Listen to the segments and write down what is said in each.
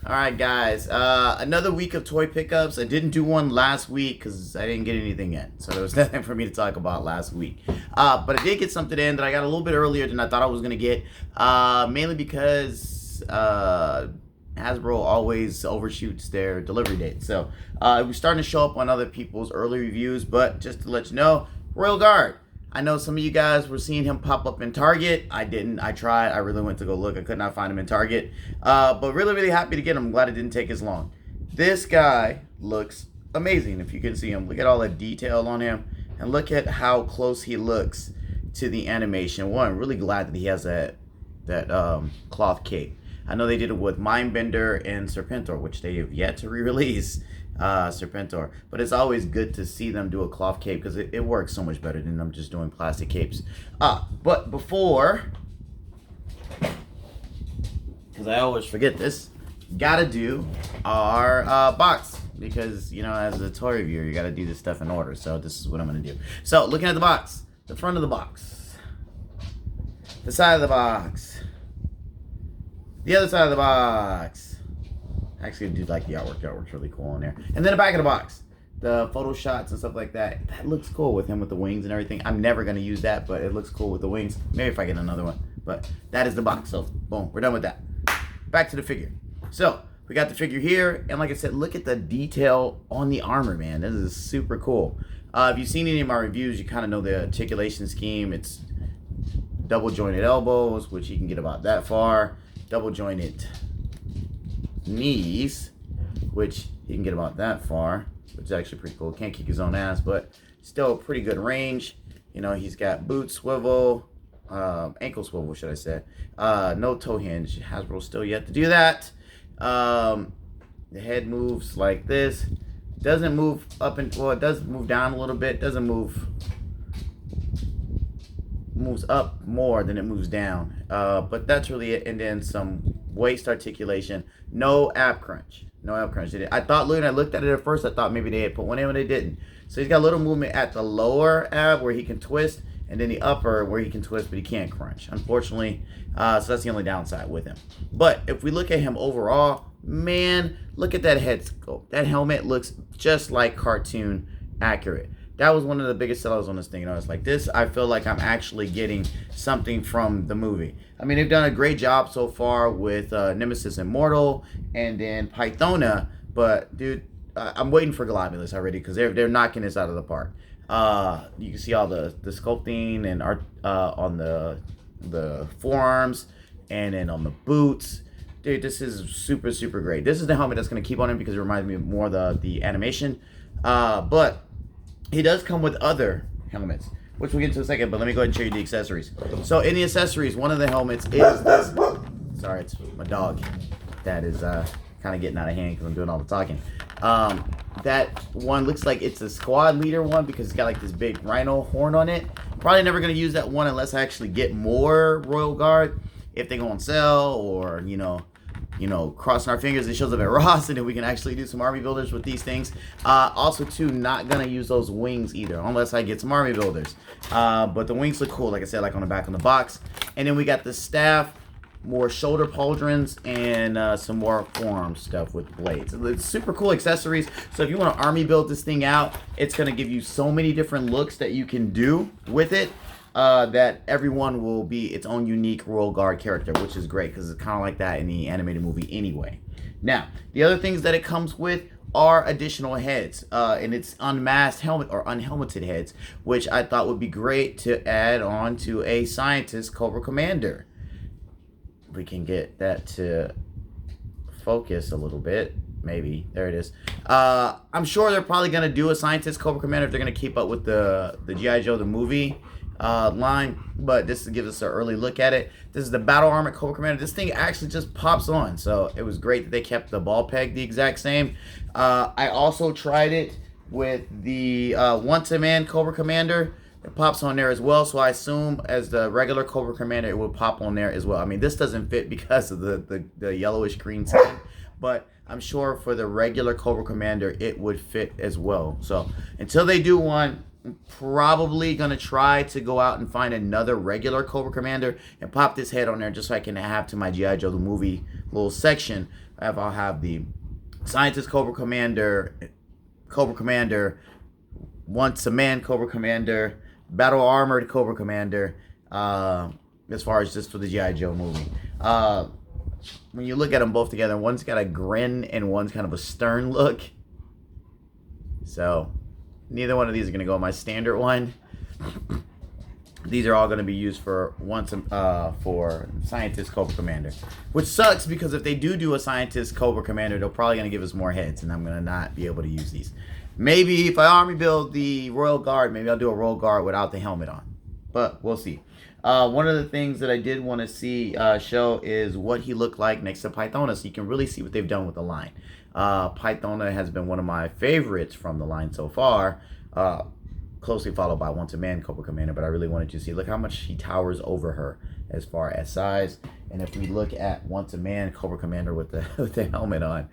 Alright guys, another week of toy pickups. I didn't do one last week because I didn't get anything in. So there was nothing for me to talk about last week. But I did get something in that I got a little bit earlier than I thought I was going to get. Mainly because Hasbro always overshoots their delivery date. So it was starting to show up on other people's early reviews. But just to let you know, Royal Guard. I know some of you guys were seeing him pop up in Target. I didn't. I tried. I really went to go look. I could not find him in Target. But really, really happy to get him. I'm glad it didn't take as long. This guy looks amazing. If you can see him, look at all the detail on him. And look at how close he looks to the animation. One, I'm really glad that he has that cloth cape. I know they did it with Mindbender and Serpentor, which they have yet to re-release. Serpentor, but it's always good to see them do a cloth cape because it works so much better than them just doing plastic capes. But before, because I always forget this, gotta do our box, because you know, as a toy reviewer, you gotta do this stuff in order. So this is what I'm gonna do. So looking at the box, the front of the box, the side of the box, the other side of the box. Actually, I do like the artwork. The artwork's really cool in there. And then the back of the box, the photo shots and stuff like that. That looks cool with him with the wings and everything. I'm never going to use that, but it looks cool with the wings. Maybe if I get another one. But that is the box. So, boom, we're done with that. Back to the figure. So, we got the figure here. And like I said, look at the detail on the armor, man. This is super cool. If you've seen any of my reviews, you kind of know the articulation scheme. It's double jointed elbows, which you can get about that far. Double jointed knees, which he can get about that far, which is actually pretty cool. Can't kick his own ass, but still pretty good range. You know, he's got boot swivel, ankle swivel, should I say. No toe hinge. Hasbro still yet to do that. The head moves like this. Doesn't move up and, well, it does move down a little bit. Doesn't move, moves up more than it moves down. But that's really it. And then some waist articulation. No ab crunch. No ab crunch. I thought, when I looked at it at first, I thought maybe they had put one in, but they didn't. So he's got a little movement at the lower ab where he can twist, and then the upper where he can twist, but he can't crunch, unfortunately. So that's the only downside with him. But if we look at him overall, man, look at that head sculpt. That helmet looks just like cartoon accurate. That was one of the biggest sellers on this thing. And I was like, this, I feel like I'm actually getting something from the movie. I mean, they've done a great job so far with Nemesis Immortal and then Pythona. But, dude, I'm waiting for Globulus already because they're knocking this out of the park. You can see all the sculpting and art on the forearms and then on the boots. Dude, this is super, super great. This is the helmet that's going to keep on him because it reminds me more of the animation. But he does come with other helmets, which we'll get to in a second, but let me go ahead and show you the accessories. So in the accessories, one of the helmets is this. Sorry, it's my dog. That is kind of getting out of hand because I'm doing all the talking. That one looks like it's a squad leader one because it's got like this big rhino horn on it. Probably never going to use that one unless I actually get more Royal Guard. If they go on sale or, you know, crossing our fingers, it shows up at Ross, and then we can actually do some army builders with these things. Also, too, not gonna use those wings either, unless I get some army builders. But the wings look cool, like I said, like on the back of the box. And then we got the staff, more shoulder pauldrons, and some more forearm stuff with blades. It's super cool accessories. So if you want to army build this thing out, it's gonna give you so many different looks that you can do with it. That everyone will be its own unique Royal Guard character, which is great because it's kind of like that in the animated movie anyway. Now, the other things that it comes with are additional heads, and it's unmasked helmet or unhelmeted heads, which I thought would be great to add on to a scientist Cobra Commander. We can get that to focus a little bit. Maybe. There it is. I'm sure they're probably going to do a scientist Cobra Commander if they're going to keep up with the G.I. Joe, the movie line, but this gives us an early look at it. This is the Battle Armor Cobra Commander. This thing actually just pops on, so it was great that they kept the ball peg the exact same. I also tried it with the Once-a-Man Cobra Commander. It pops on there as well, so I assume as the regular Cobra Commander, it will pop on there as well. I mean, this doesn't fit because of the yellowish green skin, but I'm sure for the regular Cobra Commander, it would fit as well. So until they do one, probably gonna try to go out and find another regular Cobra Commander and pop this head on there just so I can have to my G.I. Joe the movie little section. I'll have the Scientist Cobra Commander, Once a Man Cobra Commander, Battle Armored Cobra Commander, as far as just for the G.I. Joe movie. When you look at them both together, one's got a grin and one's kind of a stern look. So neither one of these are going to go in my standard one. These are all going to be used for for Scientist Cobra Commander. Which sucks because if they do a Scientist Cobra Commander, they're probably going to give us more heads. And I'm going to not be able to use these. Maybe if I army build the Royal Guard, maybe I'll do a Royal Guard without the helmet on. But we'll see. One of the things that I did want to see show is what he looked like next to Pythona. So you can really see what they've done with the line. Pythona has been one of my favorites from the line so far. Closely followed by Once a Man Cobra Commander. But I really wanted to see, look how much he towers over her as far as size. And if we look at Once a Man Cobra Commander with the helmet on,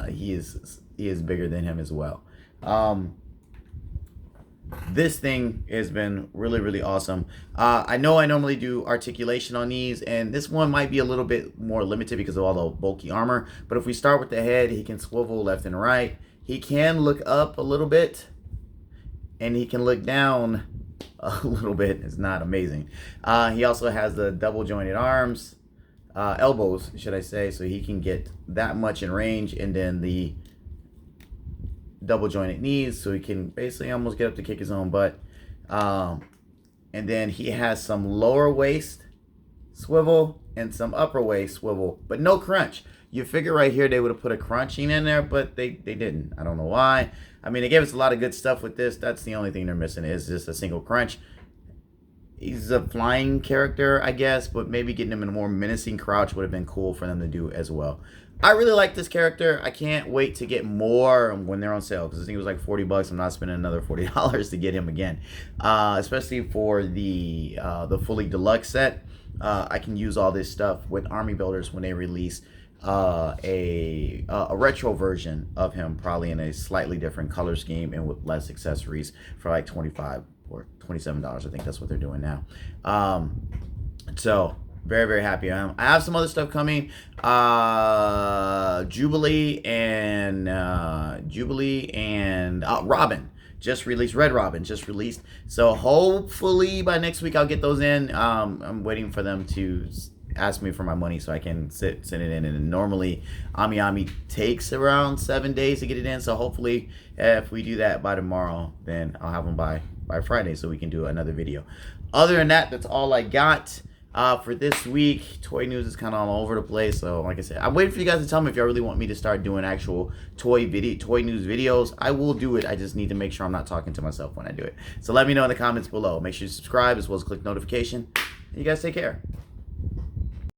he is bigger than him as well. This thing has been really, really awesome. I know I normally do articulation on these, and this one might be a little bit more limited because of all the bulky armor. But if we start with the head, he can swivel left and right. He can look up a little bit, and he can look down a little bit. It's not amazing. He also has the double jointed arms, elbows, should I say, so he can get that much in range, and then the double jointed knees, so he can basically almost get up to kick his own butt. And then he has some lower waist swivel and some upper waist swivel, but no crunch. You figure right here they would have put a crunching in there, but they didn't. I don't know why. I mean, they gave us a lot of good stuff with this. That's the only thing they're missing is just a single crunch. He's a flying character, I guess, but maybe getting him in a more menacing crouch would have been cool for them to do as well. I really like this character. I can't wait to get more when they're on sale because I think it was like $40. I'm not spending another $40 to get him again, especially for the fully deluxe set. I can use all this stuff with army builders when they release a retro version of him, probably in a slightly different color scheme and with less accessories for like $25 or $27. I think that's what they're doing now. So very, very happy I am. I have some other stuff coming. Jubilee and Robin just released. Red Robin just released. So hopefully by next week I'll get those in. I'm waiting for them to ask me for my money so I can send it in. And normally Ami takes around 7 days to get it in. So hopefully if we do that by tomorrow, then I'll have them by Friday so we can do another video. Other than that, that's all I got. For this week, toy news is kind of all over the place. So, like I said, I'm waiting for you guys to tell me if y'all really want me to start doing actual toy news videos. I will do it. I just need to make sure I'm not talking to myself when I do it. So let me know in the comments below. Make sure you subscribe as well as click notification. And you guys take care.